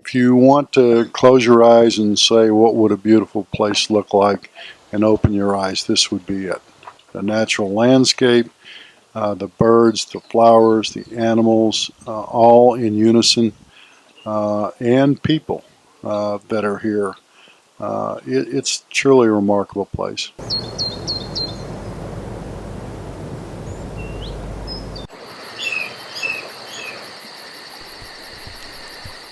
If you want to close your eyes and say, what would a beautiful place look like, and open your eyes, this would be it. The natural landscape, the birds, the flowers, the animals, all in unison, and people that are here. It's truly a remarkable place.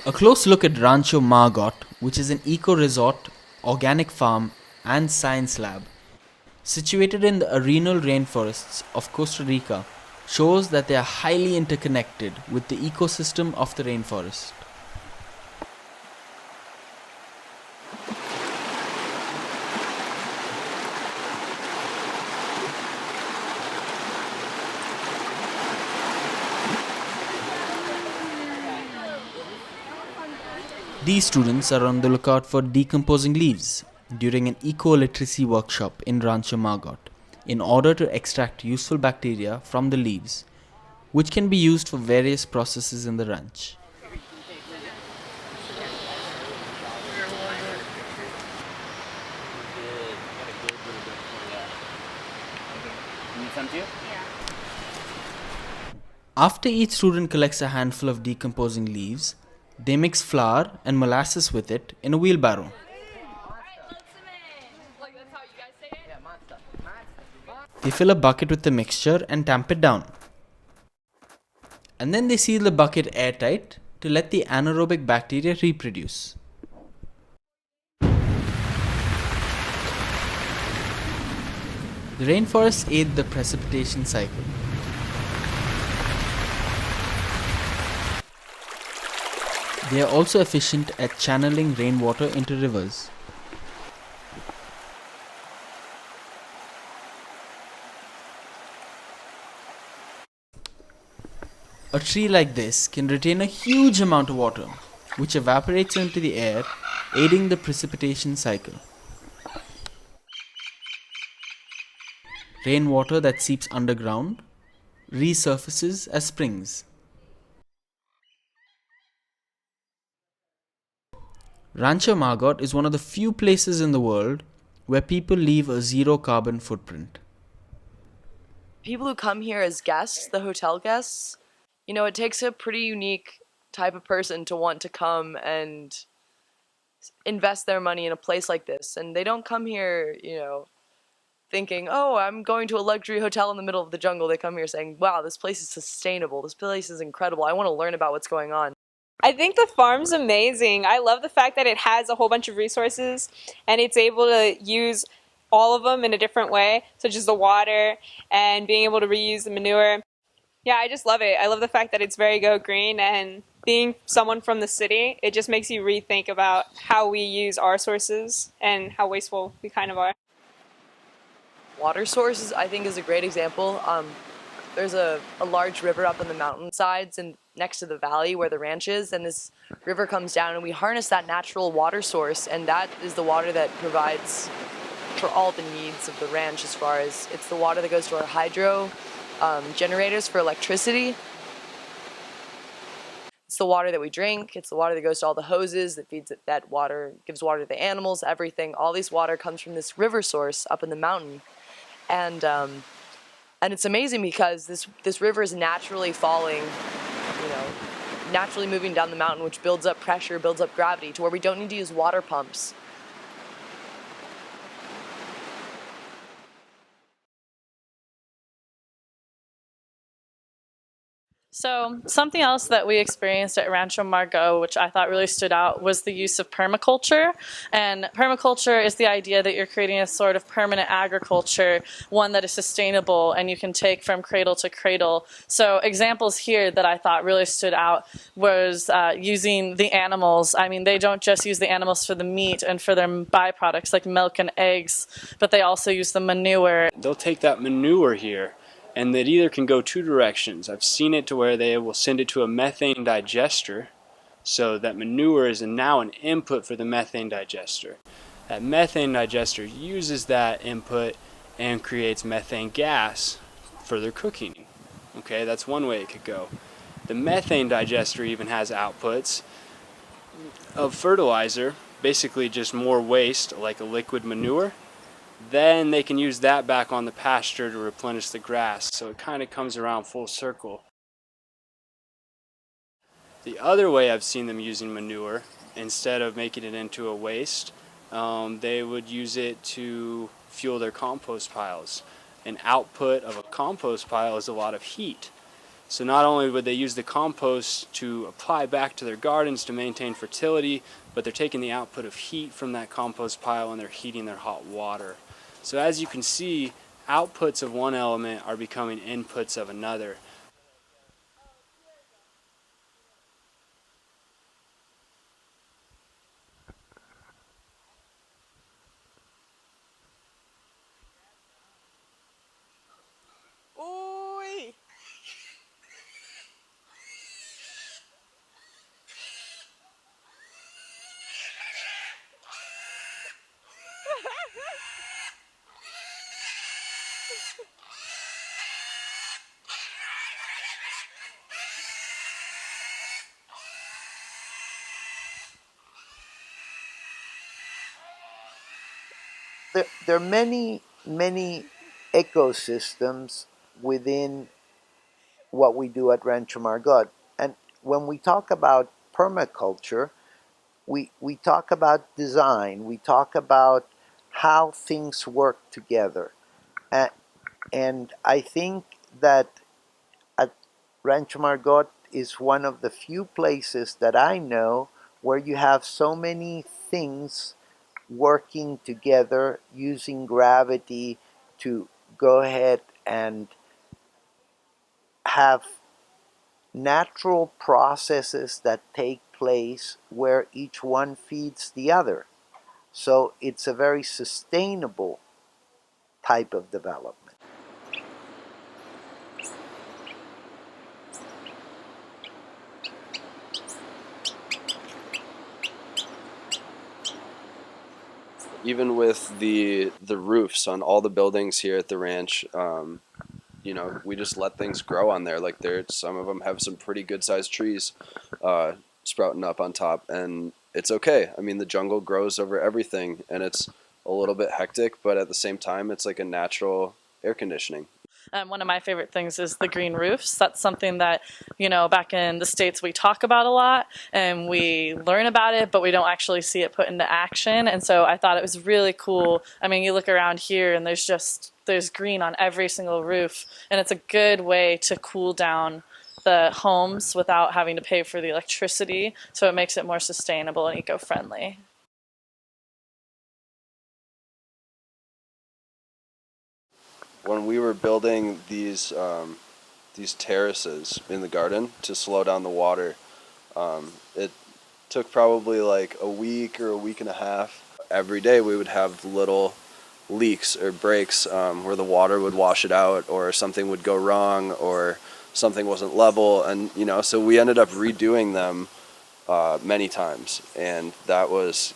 A close look at Rancho Margot, which is an eco-resort, organic farm, and science lab, situated in the arenal rainforests of Costa Rica, shows that they are highly interconnected with the ecosystem of the rainforest. These students are on the lookout for decomposing leaves during an eco-literacy workshop in Rancho Margot in order to extract useful bacteria from the leaves, which can be used for various processes in the ranch. After each student collects a handful of decomposing leaves, they mix flour and molasses with it in a wheelbarrow. They fill a bucket with the mixture and tamp it down. And then they seal the bucket airtight to let the anaerobic bacteria reproduce. The rainforests aid the precipitation cycle. They are also efficient at channeling rainwater into rivers. A tree like this can retain a huge amount of water, which evaporates into the air, aiding the precipitation cycle. Rainwater that seeps underground resurfaces as springs. Rancho Margot is one of the few places in the world where people leave a zero carbon footprint. People who come here as guests, the hotel guests, it takes a pretty unique type of person to want to come and invest their money in a place like this. And they don't come here, thinking, oh, I'm going to a luxury hotel in the middle of the jungle. They come here saying, wow, this place is sustainable. This place is incredible. I want to learn about what's going on. I think the farm's amazing. I love the fact that it has a whole bunch of resources and it's able to use all of them in a different way, such as the water and being able to reuse the manure. Yeah, I just love it. I love the fact that it's very go green, and being someone from the city, it just makes you rethink about how we use our sources and how wasteful we kind of are. Water sources, I think, is a great example. There's a large river up on the mountainsides and next to the valley where the ranch is, and this river comes down and we harness that natural water source, and that is the water that provides for all the needs of the ranch, as far as it's the water that goes to our hydro generators for electricity. It's the water that we drink. It's the water that goes to all the hoses that feeds it, that water gives water to the animals, everything. All this water comes from this river source up in the mountain, and it's amazing because this river is naturally falling, naturally moving down the mountain, which builds up pressure, builds up gravity to where we don't need to use water pumps. So something else that we experienced at Rancho Margot, which I thought really stood out, was the use of permaculture. And permaculture is the idea that you're creating a sort of permanent agriculture, one that is sustainable and you can take from cradle to cradle. So examples here that I thought really stood out was using the animals. I mean, they don't just use the animals for the meat and for their byproducts like milk and eggs, but they also use the manure. They'll take that manure here, and it either can go two directions. I've seen it to where they will send it to a methane digester, so that manure is now an input for the methane digester. That methane digester uses that input and creates methane gas for their cooking. Okay, that's one way it could go. The methane digester even has outputs of fertilizer, basically just more waste like a liquid manure, then they can use that back on the pasture to replenish the grass. So it kind of comes around full circle. The other way I've seen them using manure, instead of making it into a waste, they would use it to fuel their compost piles. An output of a compost pile is a lot of heat. So not only would they use the compost to apply back to their gardens to maintain fertility, but they're taking the output of heat from that compost pile and they're heating their hot water. So as you can see, outputs of one element are becoming inputs of another. Ooh. There are many ecosystems within what we do at Rancho Margot. And when we talk about permaculture, we talk about design, we talk about how things work together. And, and I think that at Rancho Margot is one of the few places that I know where you have so many things working together using gravity to go ahead and have natural processes that take place where each one feeds the other. So it's a very sustainable type of development. Even with the roofs on all the buildings here at the ranch, we just let things grow on there. Like some of them have some pretty good sized trees sprouting up on top, and it's okay. I mean, the jungle grows over everything, and it's a little bit hectic, but at the same time, it's like a natural air conditioning. One of my favorite things is the green roofs. That's something that, back in the States we talk about a lot and we learn about it, but we don't actually see it put into action. And so I thought it was really cool. I mean, you look around here and there's green on every single roof, and it's a good way to cool down the homes without having to pay for the electricity. So it makes it more sustainable and eco-friendly. When we were building these terraces in the garden to slow down the water, it took probably like a week or a week and a half. Every day we would have little leaks or breaks where the water would wash it out, or something would go wrong, or something wasn't level, and so we ended up redoing them many times, and that was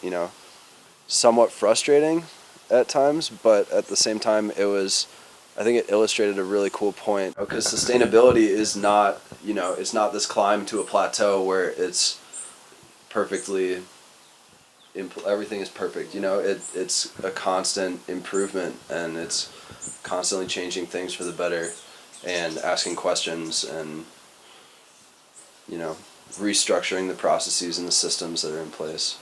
somewhat frustrating at times, but at the same time I think it illustrated a really cool point, because sustainability is not it's not this climb to a plateau where it's perfectly everything is perfect. It's a constant improvement, and it's constantly changing things for the better, and asking questions, and restructuring the processes and the systems that are in place.